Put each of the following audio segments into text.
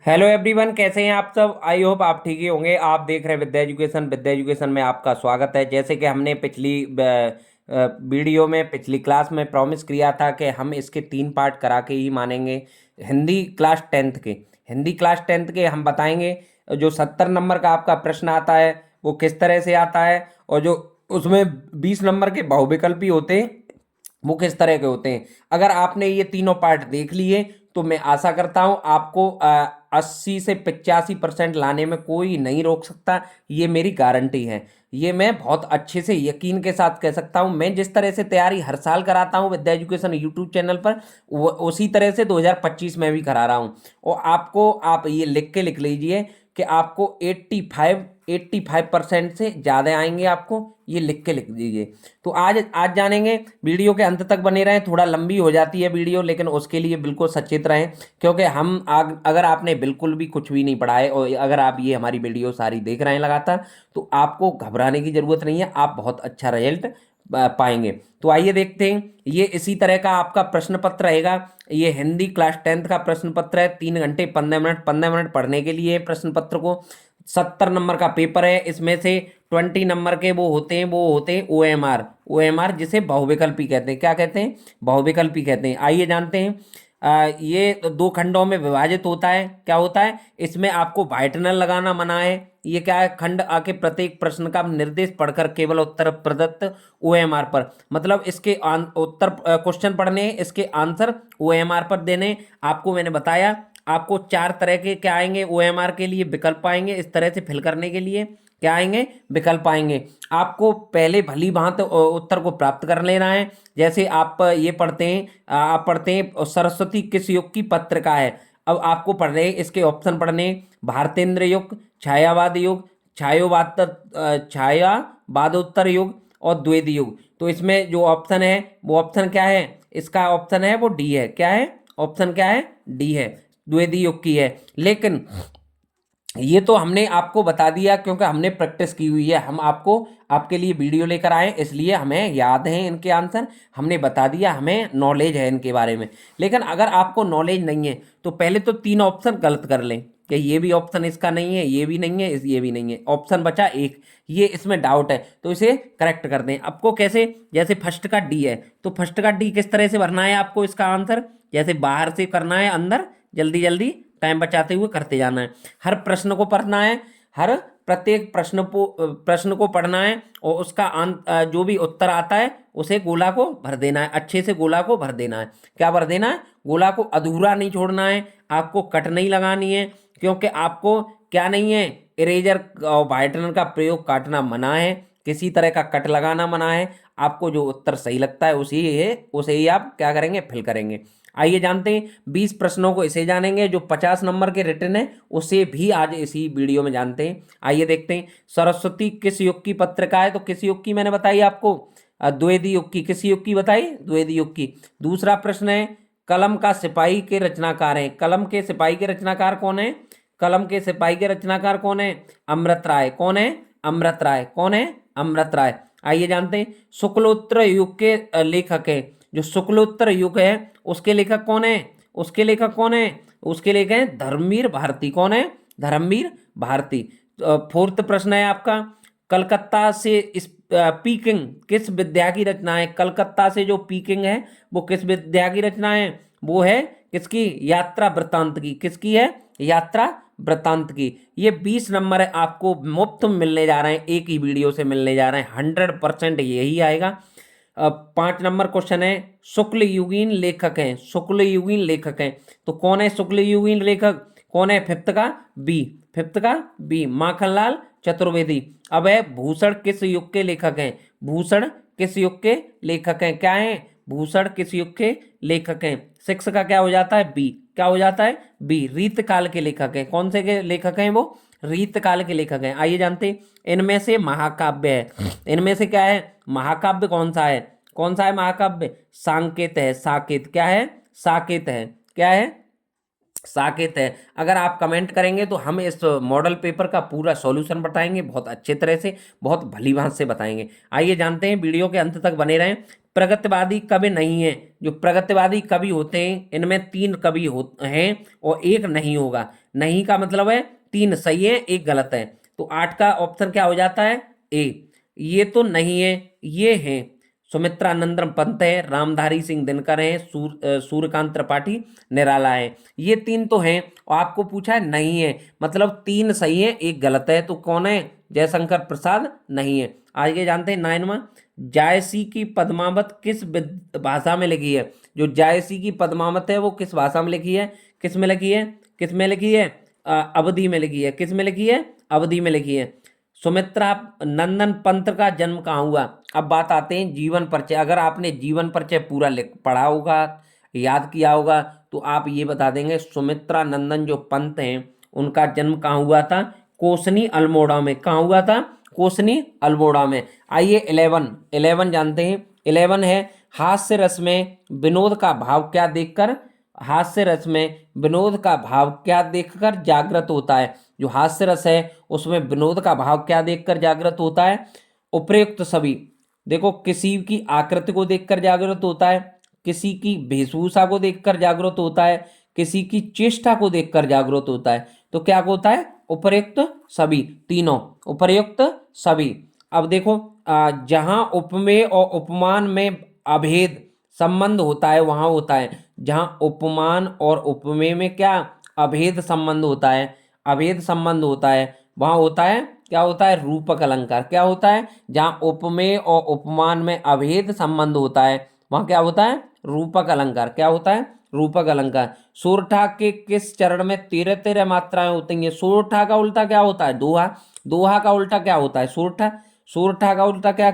Hello everyone, कैसे हैं आप सब। आई होप आप ठीक ही होंगे। आप देख रहे हैं विद्या एजुकेशन। विद्या एजुकेशन में आपका स्वागत है। जैसे कि हमने पिछली वीडियो में पिछली क्लास में प्रॉमिस किया था कि हम इसके 3 पार्ट करा के ही मानेंगे। हिंदी क्लास टेंथ के हम बताएंगे। जो 70 नंबर का आपका प्रश्न आता है वो किस तरह से आता है, और जो उसमें 20 नंबर के बहुविकल्पी होते हैं वो किस तरह के होते हैं। अगर आपने ये तीनों पार्ट देख लिए तो मैं आशा करता हूं आपको 80 से 85% लाने में कोई नहीं रोक सकता। ये मेरी गारंटी है। ये मैं बहुत अच्छे से यकीन के साथ कह सकता हूं। मैं जिस तरह से तैयारी हर साल कराता हूं विद्या एजुकेशन यूट्यूब चैनल पर, उसी तरह से 2025 में भी करा रहा हूं। और आपको, आप ये लिख लीजिए कि आपको 85% से ज़्यादा आएंगे। आपको ये लिख दीजिए। तो आज आज जानेंगे। वीडियो के अंत तक बने रहें। थोड़ा लंबी हो जाती है वीडियो, लेकिन उसके लिए बिल्कुल सचेत रहें, क्योंकि अगर आपने बिल्कुल भी कुछ भी नहीं पढ़ा है और अगर आप ये हमारी वीडियो सारी देख रहे हैं लगातार, तो आपको घबराने की ज़रूरत नहीं है। आप बहुत अच्छा रिजल्ट पाएंगे। तो आइए देखते हैं। ये इसी तरह का आपका प्रश्न पत्र रहेगा। ये हिंदी क्लास टेंथ का प्रश्न पत्र है। 3 घंटे 15 मिनट 15 मिनट पढ़ने के लिए प्रश्न पत्र को। 70 नंबर का पेपर है। इसमें से 20 नंबर के वो होते हैं ओ एम आर, जिसे बहुविकल्पी कहते हैं। क्या कहते हैं? बहुविकल्पी कहते हैं। आइए जानते हैं। ये 2 खंडों में विभाजित होता है। क्या होता है? इसमें आपको वाइटनर लगाना मना है। ये क्या है? खंड आके प्रत्येक प्रश्न का निर्देश पढ़कर केवल उत्तर प्रदत्त ओएमआर पर, मतलब इसके उत्तर क्वेश्चन पढ़ने, इसके आंसर ओएमआर पर देने। आपको मैंने बताया आपको 4 तरह के क्या आएंगे ओएमआर के लिए विकल्प आएंगे। इस तरह से फिल करने के लिए क्या आएंगे? विकल्प आएंगे। आपको पहले भली भांति उत्तर को प्राप्त कर लेना है। जैसे आप ये पढ़ते हैं, आप पढ़ते हैं सरस्वती किस युग की पत्रिका है। अब आपको पढ़ रहे हैं इसके ऑप्शन पढ़ने: भारतेंद्र युग, छायावाद युग, छायावादोत्तर युग और द्वैध युग। तो इसमें जो ऑप्शन है वो ऑप्शन क्या है? इसका ऑप्शन है वो डी है। क्या है? ऑप्शन क्या है? डी है। द्वैध युग की है। लेकिन ये तो हमने आपको बता दिया क्योंकि हमने प्रैक्टिस की हुई है। हम आपको आपके लिए वीडियो लेकर आए, इसलिए हमें याद है इनके आंसर। हमने बता दिया, हमें नॉलेज है इनके बारे में। लेकिन अगर आपको नॉलेज नहीं है तो पहले तो 3 ऑप्शन गलत कर लें कि ये भी ऑप्शन इसका नहीं है, ये भी नहीं है, ये भी नहीं है। ऑप्शन बचा एक, ये इसमें डाउट है, तो इसे करेक्ट कर दें। आपको कैसे? जैसे फर्स्ट का डी है, तो फर्स्ट का डी किस तरह से भरना है आपको इसका आंसर? जैसे बाहर से करना है, अंदर जल्दी जल्दी टाइम बचाते हुए करते जाना है। हर प्रश्न को पढ़ना है, हर प्रत्येक प्रश्न को पढ़ना है, और उसका जो भी उत्तर आता है उसे गोला को भर देना है। अच्छे से गोला को भर देना है। क्या भर देना है? गोला को अधूरा नहीं छोड़ना है। आपको कट नहीं लगानी है, क्योंकि आपको क्या नहीं है, इरेजर और वाइटनर का प्रयोग काटना मना है। किसी तरह का कट लगाना मना है। आपको जो उत्तर सही लगता है उसे ही आप क्या करेंगे? फिल करेंगे। आइए जानते हैं 20 प्रश्नों को। इसे जानेंगे जो 50 नंबर के रिटर्न है, उसे भी आज इसी वीडियो में जानते हैं। आइए देखते हैं। सरस्वती किस युग की पत्रिका है? तो किस युग की मैंने बताई आपको? द्विवेदी युग की। किस युग की बताई? द्विवेदी युग की। दूसरा प्रश्न है, कलम का सिपाही के रचनाकार हैं। कलम के सिपाही के रचनाकार कौन है? कलम के सिपाही के रचनाकार कौन है? अमृत राय। कौन है? अमृत राय। कौन है? अमृत राय। आइए जानते हैं। शुक्लोत्तर युग के लेखक है। जो शुक्लोत्तर युग है उसके लेखक कौन है? उसके लेखक कौन है? उसके लेखक है धर्मवीर भारती। कौन है? धर्मवीर भारती। फोर्थ प्रश्न है आपका, कलकत्ता से इस पीकिंग किस विद्या की रचना है? कलकत्ता से जो पीकिंग है वो किस विद्या की रचना है? वो है किसकी? यात्रा वृत्तांत की। किसकी है? यात्रा वृत्तांत की। ये 20 नंबर है, आपको मुफ्त में मिलने जा रहे हैं, एक ही वीडियो से मिलने जा रहे हैं। 100% यही आएगा। 5 नंबर क्वेश्चन है, शुक्ल युगीन लेखक हैं। शुक्ल युगीन लेखक हैं, तो कौन है शुक्ल युगीन लेखक? कौन है? फिफ्थ का बी। फिफ्थ का बी, माखनलाल चतुर्वेदी। अब है, भूषण किस युग के लेखक हैं? भूषण किस युग के लेखक हैं? क्या है? भूषण किस युग के लेखक हैं? 6 का क्या हो जाता है? बी। क्या हो जाता है? बी। रीत काल के लेखक हैं। कौन से के लेखक हैं वो? रीत काल के लेखक हैं। आइए जानते हैं। इनमें से महाकाव्य है। इनमें से क्या है? महाकाव्य कौन सा है? कौन सा है महाकाव्य? सांकेत है। साकेत। क्या है? साकेत है। क्या है? साकेत है। अगर आप कमेंट करेंगे तो हम इस मॉडल पेपर का पूरा सॉल्यूशन बताएंगे, बहुत अच्छे तरह से, बहुत भली भांति से बताएंगे। आइए जानते हैं, वीडियो के अंत तक बने रहें। प्रगतिवादी कवि नहीं है। जो प्रगतिवादी कवि होते हैं इनमें 3 कवि हैं और एक नहीं होगा। नहीं का मतलब है 3 सही है, एक गलत है। तो 8 का ऑप्शन क्या हो जाता है? ए। ये तो नहीं है, ये हैं सुमित्रानंदन पंत है, रामधारी सिंह दिनकर है, सूर्यकांत त्रिपाठी निराला है। ये 3 तो हैं और आपको पूछा है नहीं है, मतलब 3 सही है, एक गलत है। तो कौन है? जयशंकर प्रसाद नहीं है। आगे जानते हैं 9वां। जायसी की पद्मावत किस भाषा में लिखी है? जो जायसी की पद्मावत है वो किस भाषा में लिखी है? किस में लिखी है? किस में लिखी है? अवधि में लिखी है। किस में लिखी है? अवधि में लिखी है। सुमित्रा नंदन पंत का जन्म कहाँ हुआ? अब बात आते हैं जीवन परिचय। अगर आपने जीवन परिचय पूरा पढ़ा होगा, याद किया होगा, तो आप ये बता देंगे सुमित्रा नंदन जो पंत हैं उनका जन्म कहाँ हुआ था? कोसनी अल्मोड़ा में। कहाँ हुआ था? कोसनी अल्मोड़ा में। आइए 11 जानते हैं। 11 है, हास्य रस में विनोद का भाव क्या देखकर, हास्य रस में विनोद का भाव क्या देखकर जागृत होता है? जो हास्य रस है उसमें विनोद का भाव क्या देखकर जागृत होता है? उपर्युक्त सभी। देखो, किसी की आकृति को देखकर जागृत होता है, किसी की वेशभूषा को देखकर जागृत होता है, किसी की चेष्टा को देखकर जागृत होता है। तो क्या होता है? उपर्युक्त सभी, तीनों उपर्युक्त सभी। अब देखो, जहां उपमेय और उपमान में अभेद संबंध होता है वहां होता है, जहां उपमान और उपमेय में क्या अभेद संबंध होता है, अभेद संबंध होता है, वहां होता है क्या होता है? रूपक अलंकार। क्या होता है? जहां उपमेय और उपमान में अभेद संबंध होता है वहां क्या होता है? रूपक अलंकार। क्या होता है? रूपक अलंकार। सोरठा के किस चरण में 13 मात्राएं होती हैं? सोरठा का उल्टा क्या होता है? दोहा। दोहा का उल्टा क्या होता है? सोरठा। सोरठा का उल्टा क्या?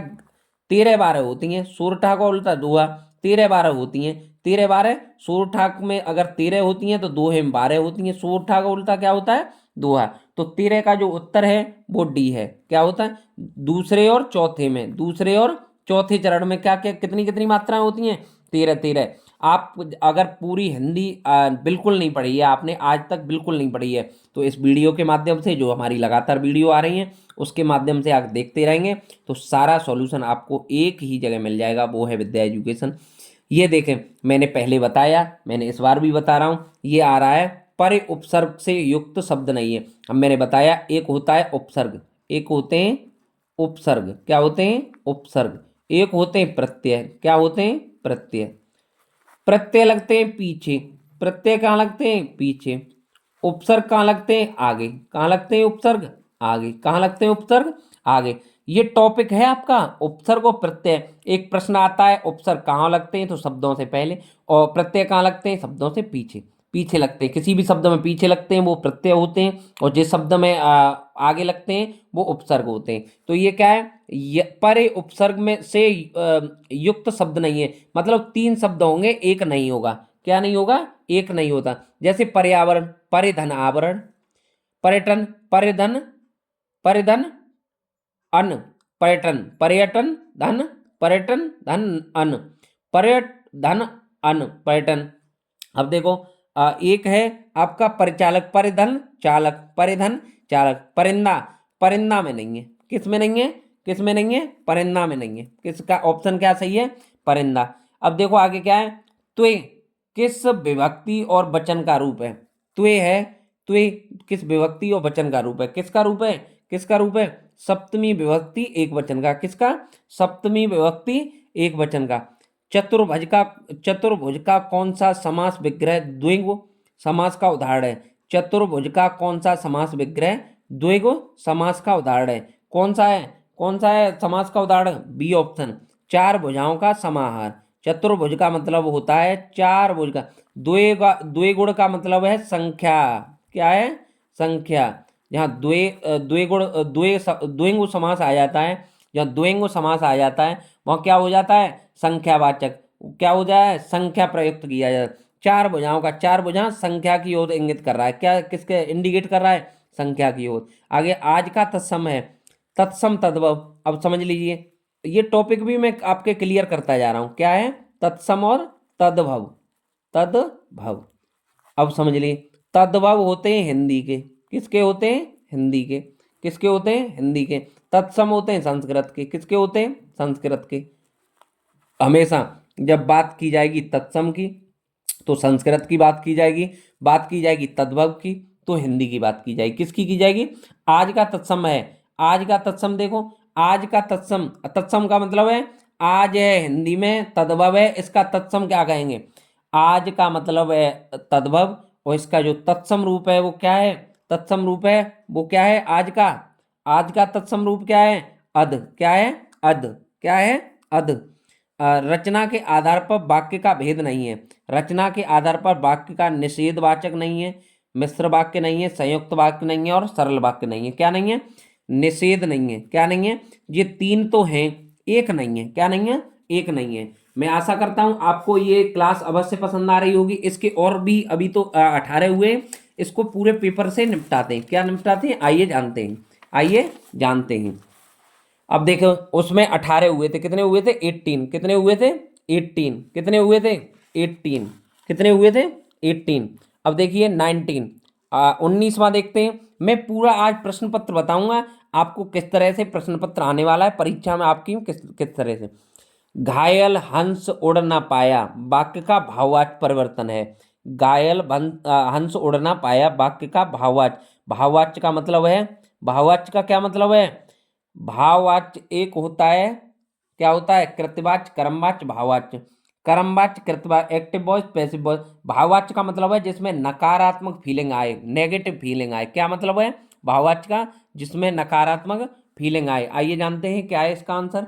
13 12 होती हैं। सोरठा का उल्टा दोहा। 13 12 होती हैं। 13 12 सोरठा में अगर 13 होती हैं तो दोहे में 12 होती हैं। सोरठा का उल्टा क्या होता है? दोहा। तो 13 का जो उत्तर है वो डी है। क्या होता है? दूसरे और चौथे में, दूसरे और चौथे चरण में क्या क्या कितनी कितनी मात्राएं होती हैं? 13 13। आप अगर पूरी हिंदी बिल्कुल नहीं पढ़ी है आपने, आज तक बिल्कुल नहीं पढ़ी है, तो इस वीडियो के माध्यम से, जो हमारी लगातार वीडियो आ रही हैं उसके माध्यम से आप देखते रहेंगे तो सारा सॉल्यूशन आपको एक ही जगह मिल जाएगा, वो है विद्या एजुकेशन। ये देखें, मैंने पहले बताया, मैंने इस बार भी बता रहा हूँ, ये आ रहा है परे उपसर्ग से युक्त शब्द नहीं है। अब मैंने बताया एक होता है उपसर्ग, एक होते हैं उपसर्ग। क्या होते हैं? उपसर्ग। एक होते हैं प्रत्यय। क्या होते हैं? प्रत्यय। प्रत्यय लगते हैं पीछे। प्रत्यय कहाँ लगते हैं? पीछे। उपसर्ग कहाँ लगते हैं? आगे। कहाँ लगते हैं उपसर्ग? आगे। कहाँ लगते हैं उपसर्ग? आगे। ये टॉपिक है आपका उपसर्ग और प्रत्यय। एक प्रश्न आता है उपसर्ग कहाँ लगते हैं, तो शब्दों से पहले, और प्रत्यय कहाँ लगते हैं? शब्दों से पीछे। पीछे लगते हैं, किसी भी शब्द में पीछे लगते हैं वो प्रत्यय होते हैं, और जिस शब्द में आगे लगते हैं वो उपसर्ग होते हैं। तो ये क्या है? परे उपसर्ग में से युक्त शब्द नहीं है, मतलब 3 शब्द होंगे, एक नहीं होगा। क्या नहीं होगा? एक नहीं होता। जैसे पर्यावरण, परिधन आवरण, पर्यटन परिधन, परिधन अन, पर्यटन पर्यटन धन, पर्यटन धन अन, पर्यटन अन, पर्यटन। अब देखो, एक है आपका परिचालक, परिधन चालक, परिधन चालक। परिंदा, परिंदा में नहीं है। किस में नहीं है? किस में नहीं है? परिंदा में नहीं है। किसका ऑप्शन क्या सही है? परिंदा। अब देखो आगे क्या है? त्वे किस विभक्ति और वचन का रूप है? त्वे है, त्वे किस विभक्ति और वचन का रूप है? किसका रूप है? किसका रूप है? सप्तमी विभक्ति एक वचन का। किसका? सप्तमी विभक्ति एक वचन का। चतुर्भुज का, चतुर्भुज का कौन सा समास विग्रह द्विगु समास का उदाहरण है? चतुर्भुज का कौन सा समास विग्रह द्विगु समास का उदाहरण है? कौन सा है? कौन सा है समास का उदाहरण? बी ऑप्शन, 4 भुजाओं का समाहार। चतुर्भुज का मतलब होता है 4 भुज का। द्विगुण का मतलब है संख्या। क्या है? संख्या। जहाँ द्विगु समास आ जाता है, जहाँ द्विगु समास आ जाता है वहाँ क्या हो जाता है? संख्यावाचक। क्या हो जाए? संख्या प्रयुक्त किया जाए। 4 भुजाओं का, 4 भुजा संख्या की ओर इंगित कर रहा है। क्या किसके इंडिकेट कर रहा है? संख्या की ओर। आगे आज का तत्सम है तत्सम तद्भव। अब समझ लीजिए, ये टॉपिक भी मैं आपके क्लियर करता जा रहा हूं। क्या है? तत्सम और तद्भव, तद्भव। अब समझ लिए तद्भव होते हैं हिंदी के। किसके होते हैं? हिंदी के। किसके होते हैं? हिंदी के। तत्सम होते हैं संस्कृत के। किसके होते हैं? संस्कृत के। हमेशा जब बात की जाएगी तत्सम की तो संस्कृत की बात की जाएगी तद्भव की तो हिंदी की बात की जाएगी। किसकी की जाएगी? आज का तत्सम है। आज का तत्सम देखो, आज का तत्सम, तत्सम का मतलब है आज है हिंदी में, तद्भव है, इसका तत्सम क्या कहेंगे? आज का मतलब है तद्भव और इसका जो तत्सम रूप है वो क्या है? तत्सम रूप है वो क्या है? आज का तत्सम रूप क्या है? अध। क्या है? अध। क्या है? अध। रचना के आधार पर वाक्य का भेद नहीं है। रचना के आधार पर वाक्य का निषेधवाचक नहीं है, मिश्र वाक्य नहीं है, संयुक्त वाक्य नहीं है और सरल वाक्य नहीं है। क्या नहीं है? निषेध नहीं है। क्या नहीं है? ये तीन तो हैं, एक नहीं है। क्या नहीं है? एक नहीं है। मैं आशा करता हूं आपको ये क्लास अवश्य पसंद आ रही होगी। इसके और भी अभी तो 18 हुए, इसको पूरे पेपर से निपटाते हैं। क्या निपटाते हैं? आइए जानते हैं। आइए जानते हैं। अब देखो उसमें 18 हुए थे, कितने हुए थे? 18। कितने हुए थे? 18। कितने हुए थे? 18। कितने हुए थे? 18। अब देखिए 19, 19वां देखते हैं। मैं पूरा आज प्रश्न पत्र बताऊंगा आपको किस तरह से प्रश्न पत्र आने वाला है परीक्षा में आपकी, किस किस तरह से। घायल हंस उड़ ना पाया, वाक्य का भाववाचक परिवर्तन है। घायल हंस उड़ ना पाया, वाक्य का भाववाचक। भाववाचक का मतलब है, भाववाचक का क्या मतलब है? भाववाच्य एक होता है, क्या होता है? कृतवाच्य, कर्मवाच्य, भाववाच्य। कर्मवाच्य, कृतवाच्य, एक्टिव वॉइस, पैसिव वॉइस। भाववाच्य का मतलब है जिसमें नकारात्मक फीलिंग आए, नेगेटिव फीलिंग आए। क्या मतलब है भाववाच्य का? जिसमें नकारात्मक फीलिंग आए। आइए जानते हैं क्या है इसका आंसर।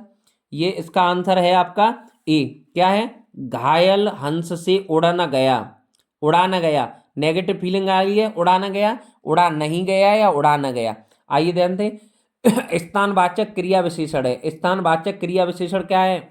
ये इसका आंसर है आपका ए। क्या है? घायल हंस से उड़ा न गया, उड़ा न गया, नेगेटिव फीलिंग आई है, उड़ा न गया, उड़ा नहीं गया या उड़ा न गया। आइए जानते हैं स्थानवाचक क्रिया विशेषण है। स्थानवाचक क्रिया विशेषण क्या है?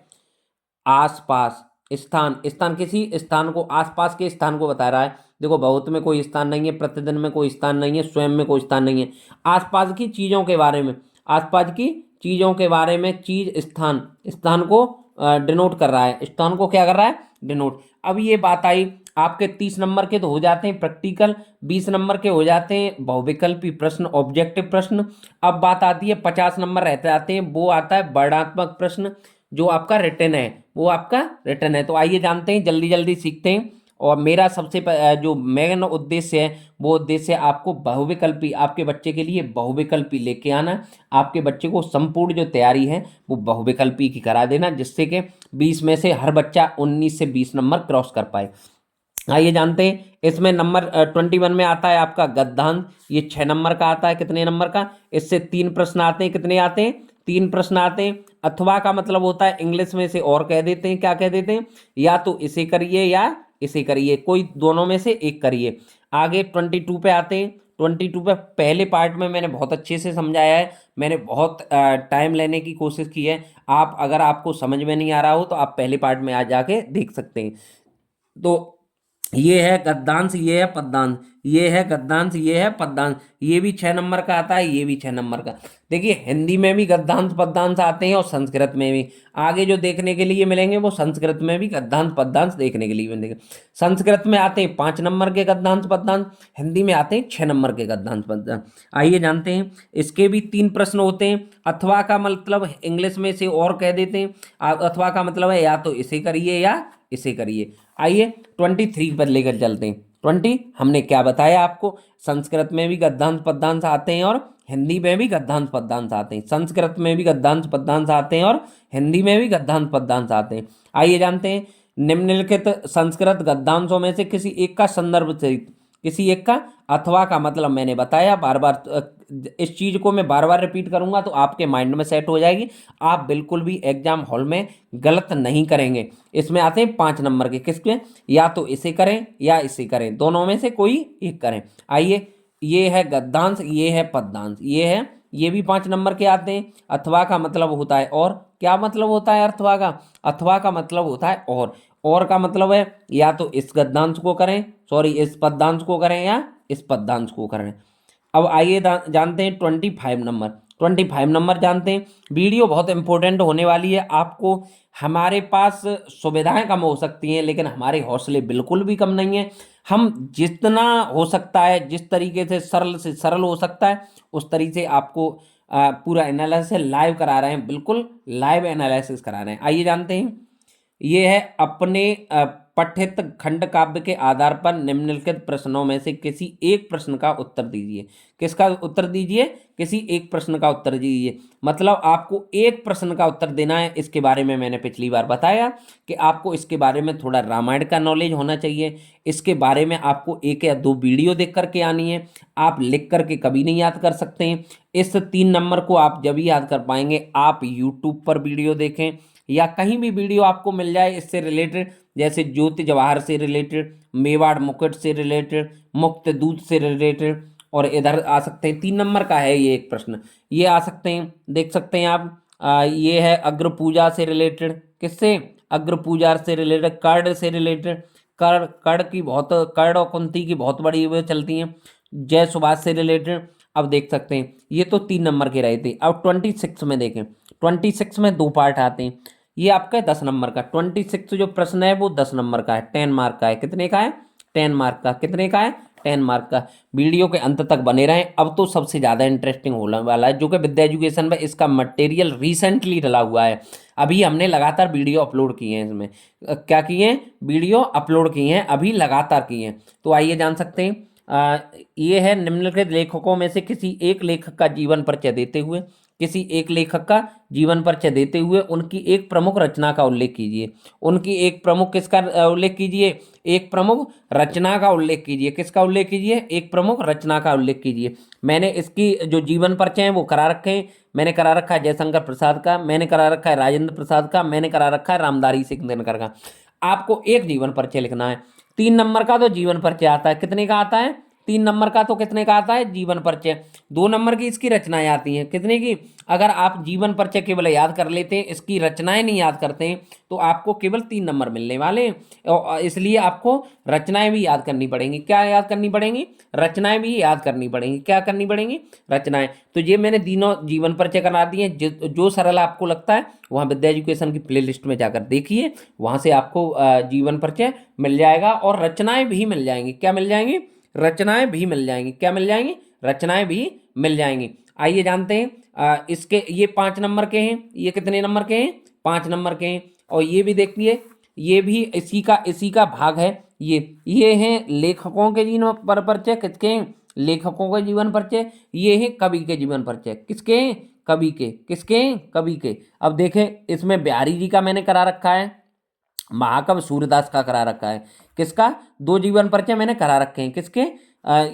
आसपास। स्थान, स्थान किसी स्थान को, आसपास के स्थान को बता रहा है। देखो बहुत में कोई स्थान नहीं है, प्रतिदिन में कोई स्थान नहीं है, स्वयं में कोई स्थान नहीं है। आसपास की चीजों के बारे में, आसपास की चीजों के बारे में, चीज स्थान, स्थान को डिनोट कर रहा है। स्थान को क्या कर रहा है? डिनोट। अब ये बात आई आपके 30 नंबर के तो हो जाते हैं प्रैक्टिकल, 20 नंबर के हो जाते हैं बहुविकल्पी प्रश्न, ऑब्जेक्टिव प्रश्न। अब बात आती है 50 नंबर रहते आते हैं, वो आता है वर्णनात्मक प्रश्न, जो आपका रिटन है, वो आपका रिटन है। तो आइए जानते हैं, जल्दी जल्दी सीखते हैं। और मेरा सबसे जो मेन उद्देश्य है वो उद्देश्य है आपको बहुविकल्पी, आपके बच्चे के लिए बहुविकल्पी लेके आना। आपके बच्चे को संपूर्ण जो तैयारी है वो बहुविकल्पी की करा देना, जिससे कि 20 में से हर बच्चा 19 से 20 नंबर क्रॉस कर पाए। आइए जानते हैं। इसमें नंबर 21 में आता है आपका गद्यांश। ये 6 नंबर का आता है। कितने नंबर का? इससे 3 प्रश्न आते हैं। कितने आते हैं? 3 प्रश्न आते हैं। अथवा का मतलब होता है इंग्लिश में से और कह देते हैं, क्या कह देते हैं? या तो इसे करिए या इसे करिए, कोई दोनों में से एक करिए। आगे 22 पे आते हैं। 22 पे पहले पार्ट में मैंने बहुत अच्छे से समझाया है, मैंने बहुत टाइम लेने की कोशिश की है। आप अगर आपको समझ में नहीं आ रहा हो तो आप पहले पार्ट में आ जाके देख सकते हैं। तो ये है गद्यांश, ये है पद्यांश, ये है गद्यांश, ये है पद्यांश। ये भी 6 नंबर का आता है, ये भी 6 नंबर का। देखिए हिंदी में भी गद्यांश पद्यांश आते हैं और संस्कृत में भी। आगे जो देखने के लिए मिलेंगे वो संस्कृत में भी गद्यांश पद्यांश देखने के लिए मिलेंगे। संस्कृत में आते हैं 5 नंबर के गद्यांश पद्यांश, हिंदी में आते हैं 6 नंबर के गद्यांश पद्यांश। आइए जानते हैं। इसके भी 3 प्रश्न होते हैं। अथवा का मतलब इंग्लिश में से और कह देते हैं। अथवा का मतलब है या तो इसे करिए या इसे करिए। आइए 23 पर लेकर चलते हैं। 20 हमने क्या बताया आपको? संस्कृत में भी गद्यांश पद्यांश आते हैं और हिंदी में भी गद्यांश पद्यांश आते हैं। संस्कृत में भी गद्यांश पद्यांश आते हैं और हिंदी में भी गद्यांश पद्यांश आते हैं। आइए जानते हैं। निम्नलिखित संस्कृत गद्यांशों में से किसी एक का संदर्भ सहित, किसी एक का, अथवा का मतलब मैंने बताया, बार बार इस चीज को मैं बार बार रिपीट करूंगा तो आपके माइंड में सेट हो जाएगी। आप बिल्कुल भी एग्जाम हॉल में गलत नहीं करेंगे। इसमें आते हैं 5 नंबर के, किसके? या तो इसे करें या इसे करें, दोनों में से कोई एक करें। आइए, ये है गद्यांश, ये है पद्यांश, ये है, ये भी 5 नंबर के आते हैं। अथवा का मतलब होता है और, क्या मतलब होता है अथवा का? अथवा का मतलब होता है और का मतलब है या तो इस गद्यांश को करें, सॉरी इस पद्यांश को करें या इस पद्यांश को करें। अब आइए जानते हैं 25 नंबर। 25 नंबर जानते हैं। वीडियो बहुत इंपॉर्टेंट होने वाली है आपको। हमारे पास सुविधाएं कम हो सकती हैं लेकिन हमारे हौसले बिल्कुल भी कम नहीं है। हम जितना हो सकता है, जिस तरीके से सरल हो सकता है उस तरीके से आपको पूरा एनालिसिस लाइव करा रहे हैं, बिल्कुल लाइव एनालिसिस करा रहे हैं। आइए जानते हैं। ये है अपने पठित खंड काव्य के आधार पर निम्नलिखित प्रश्नों में से किसी एक प्रश्न का उत्तर दीजिए। किसका उत्तर दीजिए? किसी एक प्रश्न का उत्तर दीजिए। मतलब आपको एक प्रश्न का उत्तर देना है। इसके बारे में मैंने पिछली बार बताया कि आपको इसके बारे में थोड़ा रामायण का नॉलेज होना चाहिए। इसके बारे में आपको 1 या 2 वीडियो देख करके आनी है। आप लिख करके कभी नहीं याद कर सकते हैं। इस 3 नंबर को आप जब याद कर पाएंगे, आप यूट्यूब पर वीडियो देखें या कहीं भी वीडियो आपको मिल जाए इससे रिलेटेड, जैसे ज्योति जवाहर से रिलेटेड, मेवाड़ मुकुट से रिलेटेड, मुक्त दूत से रिलेटेड, और इधर आ सकते हैं 3 नंबर का है ये एक प्रश्न, ये आ सकते हैं, देख सकते हैं आप। ये है अग्र पूजा से रिलेटेड। किससे? अग्र पूजा से रिलेटेड। कर्ण से रिलेटेड। कर्ण और कुंती की बहुत बड़ी वो चलती हैं। जय सुभाष से रिलेटेड। अब देख सकते हैं ये तो 3 नंबर के रहे थे। अब 26 में देखें, 26 में 2 पार्ट आते हैं। ये आपका है 10 नंबर का। 26 जो प्रश्न है वो 10 नंबर का है, 10 मार्क का है। कितने का है? 10 मार्क का। कितने का है? 10 मार्क का। वीडियो के अंत तक बने रहें। अब तो सबसे ज़्यादा इंटरेस्टिंग होने वाला है, जो कि विद्या एजुकेशन में इसका मटेरियल रिसेंटली डला हुआ है। अभी हमने लगातार वीडियो अपलोड किए हैं इसमें। क्या किए हैं? वीडियो अपलोड किए हैं, अभी लगातार किए हैं। तो आइए जान सकते हैं। ये है निम्नलिखित लेखकों में से किसी एक लेखक का जीवन परिचय देते हुए, किसी एक लेखक का जीवन परिचय देते हुए उनकी एक प्रमुख रचना का उल्लेख कीजिए। उनकी एक प्रमुख किसका उल्लेख कीजिए? एक प्रमुख रचना का उल्लेख कीजिए। किसका उल्लेख कीजिए? एक प्रमुख रचना का उल्लेख कीजिए। मैंने इसकी जो जीवन परिचय है वो करा रखे हैं। मैंने करा रखा है जयशंकर प्रसाद का, मैंने करा रखा है राजेंद्र प्रसाद का, मैंने करा रखा है रामधारी सिंह दिनकर का। आपको एक जीवन परिचय लिखना है। 3 नंबर का तो जीवन परिचय आता है। कितने का आता है? 3 नंबर का तो कितने का आता है? जीवन परिचय। 2 नंबर की इसकी रचनाएं आती हैं। कितने की? अगर आप जीवन परिचय केवल याद कर लेते हैं, इसकी रचनाएं नहीं याद करते हैं, तो आपको केवल 3 नंबर मिलने वाले हैं। और इसलिए आपको रचनाएं भी याद करनी पड़ेंगी। क्या याद करनी पड़ेंगी? रचनाएं भी याद करनी पड़ेंगी। क्या करनी पड़ेंगी? रचनाएं। तो ये मैंने तीनों जीवन परिचय करा दिए। जो सरल आपको लगता है वहाँ विद्या एजुकेशन की प्लेलिस्ट में जाकर देखिए, वहाँ से आपको जीवन परिचय मिल जाएगा और रचनाएं भी मिल जाएंगी। क्या मिल जाएंगी? रचनाएं भी मिल जाएंगी। क्या मिल जाएंगी? रचनाएं भी मिल जाएंगी। आइए जानते हैं। इसके ये 5 नंबर के हैं। ये कितने नंबर के हैं? 5 नंबर के हैं। और ये भी देखिए, ये भी इसी का भाग है। ये हैं लेखकों के जीवन पर परिचय। किसके हैं? लेखकों के जीवन परिचय। ये है कवि के जीवन परिचय। किसके हैं? कवि के। किसके हैं? कवि के। अब देखें, इसमें बिहारी जी का मैंने करा रखा है, महाकवि सूरदास का करा रखा है। किसका? 2 जीवन परिचय मैंने करा रखे हैं। किसके?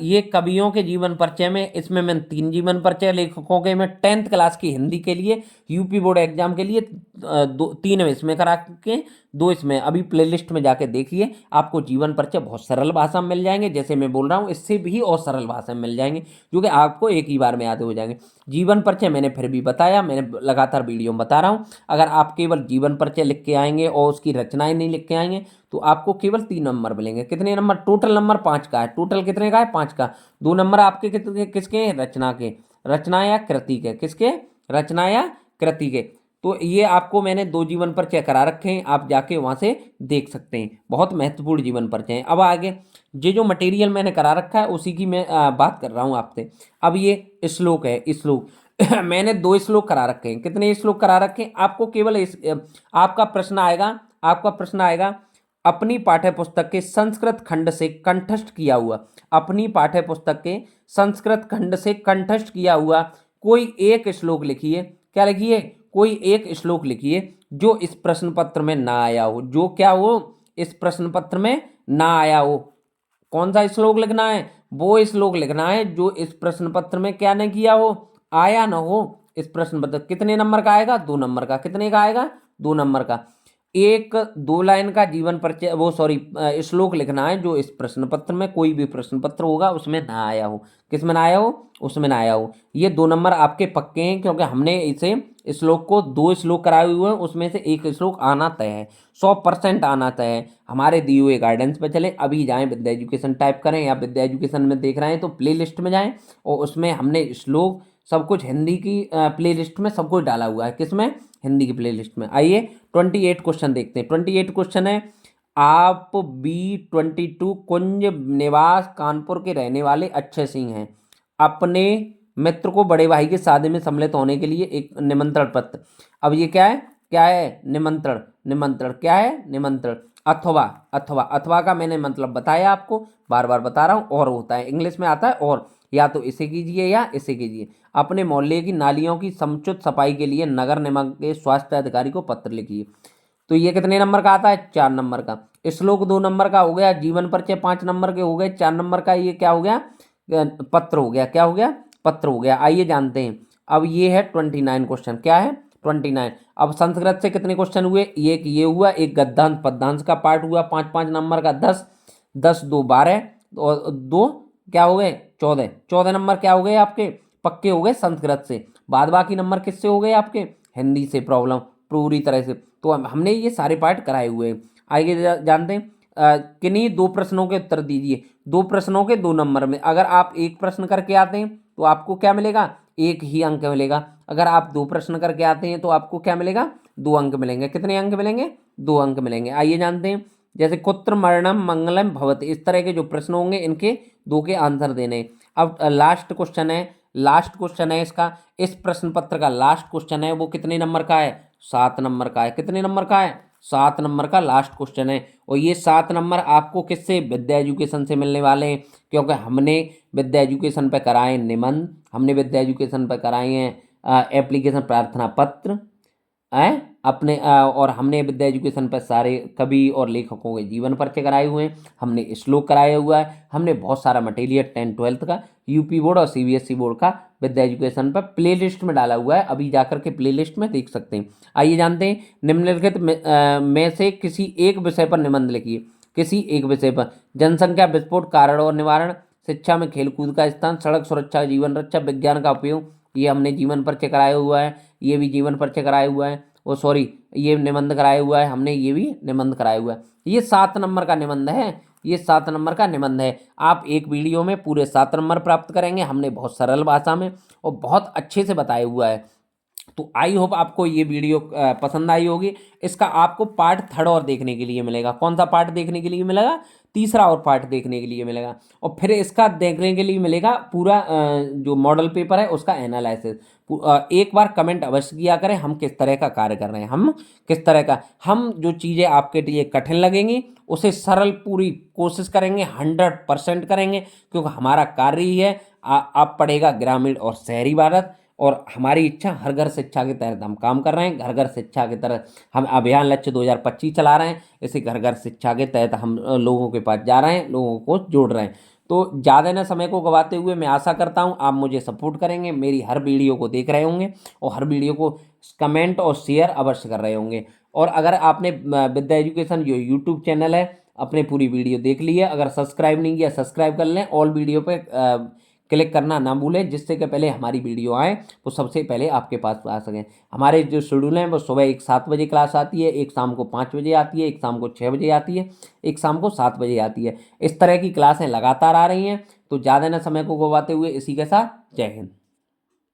ये कवियों के जीवन परिचय में, इसमें मैंने 3 जीवन परिचय लेखकों के मैं 10th क्लास की हिंदी के लिए, यूपी बोर्ड एग्जाम के लिए 3 इसमें करा के, 2 इसमें। अभी प्लेलिस्ट में जाके देखिए, आपको जीवन परिचय बहुत सरल भाषा में मिल जाएंगे। जैसे मैं बोल रहा हूँ इससे भी और सरल भाषा में मिल जाएंगे, जो कि आपको एक ही बार में याद हो जाएंगे। जीवन परिचय मैंने फिर भी बताया, मैंने लगातार वीडियो में बता रहा हूँ। अगर आप केवल जीवन परिचय लिख के आएंगे और उसकी रचनाएं नहीं लिख के आएंगे तो आपको केवल 3 नंबर मिलेंगे। कितने नंबर? टोटल नंबर 5 का है। टोटल कितने का है? 5 का। 2 नंबर आपके किसके हैं? रचना के। रचना या कृति के। किसके? रचना या कृति के। तो ये आपको मैंने 2 जीवन परिचय करा रखे हैं, आप जाके वहां से देख सकते हैं। बहुत महत्वपूर्ण जीवन परिचय हैं। अब आगे ये जो मटेरियल मैंने करा रखा है उसी की मैं बात कर रहा हूँ आपसे। अब ये श्लोक है, श्लोक मैंने 2 श्लोक करा रखे हैं। कितने श्लोक करा रखे हैं? आपको केवल आपका प्रश्न आएगा अपनी पाठ्य पुस्तक के संस्कृत खंड से कंठस्थ किया हुआ, अपनी पाठ्य पुस्तक के संस्कृत खंड से कंठस्थ किया हुआ कोई एक श्लोक लिखिए। क्या लिखिए? कोई एक श्लोक लिखिए जो इस प्रश्न पत्र में ना आया हो। जो क्या हो? इस प्रश्न पत्र में ना आया हो। कौन सा श्लोक लिखना है? वो श्लोक लिखना है जो इस प्रश्न पत्र में क्या नहीं किया हो, आया ना हो। इस प्रश्न पत्र कितने नंबर का आएगा? 2 नंबर का। कितने का आएगा? 2 नंबर का। 2 लाइन का जीवन परिचय, वो सॉरी, श्लोक लिखना है जो इस प्रश्न पत्र में, कोई भी प्रश्न पत्र होगा उसमें ना आया हो। किसमें ना आया हो? उसमें ना आया हो। ये 2 नंबर आपके पक्के हैं, क्योंकि हमने इसे श्लोक को 2 श्लोक कराए हुए हैं, उसमें से एक श्लोक आना तय है। 100% आना तय है। हमारे दिए हुए गाइडेंस पे चलें। अभी जाएं, विद्या एजुकेशन टाइप करें, या विद्या एजुकेशन में देख रहे हैं तो प्ले लिस्ट में जाएं, और उसमें हमने श्लोक सब कुछ हिंदी की प्ले लिस्ट में सब कुछ डाला हुआ है। किसमें? हिंदी की प्ले लिस्ट में। आइए 28 क्वेश्चन देखते हैं। 28 क्वेश्चन है। आप B22 कुंज निवास कानपुर के रहने वाले अच्छे सिंह हैं। अपने मित्र को बड़े भाई की शादी में सम्मिलित होने के लिए एक निमंत्रण पत्र। अब ये क्या है निमंत्रण, निमंत्रण क्या है निमंत्रण। अथवा, अथवा, अथवा का मैंने मतलब बताया आपको, बार बार बता रहा हूँ, और होता है इंग्लिश में आता है, और या तो इसे कीजिए या इसे कीजिए। अपने मोहल्ले की नालियों की समुचित सफाई के लिए नगर निगम के स्वास्थ्य अधिकारी को पत्र लिखिए। तो ये कितने नंबर का आता है, 4 नंबर का। श्लोक 2 नंबर का हो गया, जीवन परिचय 5 नंबर के हो गए, 4 नंबर का ये क्या हो गया, पत्र हो गया, क्या हो गया, पत्र हो गया। आइए जानते हैं। अब ये है 29 क्वेश्चन, क्या है 29। अब संस्कृत से कितने क्वेश्चन हुए, एक ये हुआ, एक गद्यांश पद्यांश का पार्ट हुआ 5-5 नंबर का, 10, 10 2 12, और 2 क्या हो गए 14, 14 नंबर क्या हो गए आपके पक्के हो गए संस्कृत से। बाद बाकी नंबर किससे हो गए आपके, हिंदी से प्रॉब्लम पूरी तरह से। तो हमने ये सारे पार्ट कराए हुए हैं। आगे जानते हैं, किन्हीं 2 प्रश्नों के उत्तर दीजिए। 2 प्रश्नों के 2 नंबर में, अगर आप एक प्रश्न करके आते हैं तो आपको क्या मिलेगा, 1 ही अंक मिलेगा। अगर आप 2 प्रश्न करके आते हैं तो आपको क्या मिलेगा, 2 अंक मिलेंगे। कितने अंक मिलेंगे, 2 अंक मिलेंगे। आइए जानते हैं, जैसे कुत्र मरणम मंगलम भवति, इस तरह के जो प्रश्न होंगे इनके 2 के आंसर देने। अब लास्ट क्वेश्चन है, लास्ट क्वेश्चन है इसका, इस प्रश्न पत्र का लास्ट क्वेश्चन है, वो कितने नंबर का है, 7 नंबर का है। कितने नंबर का है, 7 नंबर का लास्ट क्वेश्चन है। और ये 7 नंबर आपको किससे, विद्या एजुकेशन से मिलने वाले हैं, क्योंकि हमने विद्या एजुकेशन पे कराए निबंध, हमने विद्या एजुकेशन पे कराए हैं एप्लीकेशन प्रार्थना पत्र हैं अपने, और हमने विद्या एजुकेशन पर सारे कवि और लेखकों के जीवन परिचय कराए हुए हैं, हमने श्लोक कराया हुआ है, हमने बहुत सारा मटेरियल 10-12 का यूपी बोर्ड और CBSE बोर्ड का विद्या एजुकेशन पर प्लेलिस्ट में डाला हुआ है, अभी जाकर के प्लेलिस्ट में देख सकते हैं। आइए जानते हैं, निम्नलिखित में से किसी एक विषय पर निबंध लिखिए। किसी एक विषय पर, जनसंख्या विस्फोट कारण और निवारण, शिक्षा में खेलकूद का स्थान, सड़क सुरक्षा जीवन रक्षा, विज्ञान का उपयोग, ये हमने जीवन परिचय कराया हुआ है, ये भी जीवन परिचय कराया हुआ है, वो सॉरी ये निबंध कराया हुआ है हमने, ये भी निबंध कराया हुआ है। ये 7 नंबर का निबंध है, ये 7 नंबर का निबंध है। आप एक वीडियो में पूरे 7 नंबर प्राप्त करेंगे, हमने बहुत सरल भाषा में और बहुत अच्छे से बताया हुआ है। तो आई होप आपको ये वीडियो पसंद आई होगी। इसका आपको पार्ट 3 और देखने के लिए मिलेगा। कौन सा पार्ट देखने के लिए मिलेगा, तीसरा और पार्ट देखने के लिए मिलेगा। और फिर इसका देखने के लिए मिलेगा पूरा जो मॉडल पेपर है उसका एनालिसिस। एक बार कमेंट अवश्य किया करें, हम किस तरह का कार्य कर रहे हैं, हम किस तरह का, हम जो चीज़ें आपके लिए कठिन लगेंगी उसे सरल पूरी कोशिश करेंगे, 100% करेंगे, क्योंकि हमारा कार्य ही है आप पढ़ेगा ग्रामीण और शहरी भारत। और हमारी इच्छा हर घर शिक्षा के तहत हम काम कर रहे हैं। घर घर शिक्षा के तहत हम अभियान लक्ष्य 2025 चला रहे हैं। इसी घर घर शिक्षा के तहत हम लोगों के पास जा रहे हैं, लोगों को जोड़ रहे हैं। तो ज़्यादा न समय को गवाते हुए मैं आशा करता हूँ आप मुझे सपोर्ट करेंगे, मेरी हर वीडियो को देख रहे होंगे और हर वीडियो को कमेंट और शेयर अवश्य कर रहे होंगे। और अगर आपने विद्या एजुकेशन जो यूट्यूब चैनल है अपने पूरी वीडियो देख ली है, अगर सब्सक्राइब नहीं किया सब्सक्राइब कर लें, ऑल वीडियो पे क्लिक करना ना भूलें, जिससे कि पहले हमारी वीडियो आए वो सबसे पहले आपके पास आ सकें। हमारे जो शेड्यूल हैं वो सुबह एक 7 बजे क्लास आती है, एक शाम को 5 बजे आती है, एक शाम को 6 बजे आती है, एक शाम को 7 बजे आती है। इस तरह की क्लासें लगातार आ रही हैं। तो ज़्यादा ना समय को गवाते हुए इसी के साथ जय हिंद।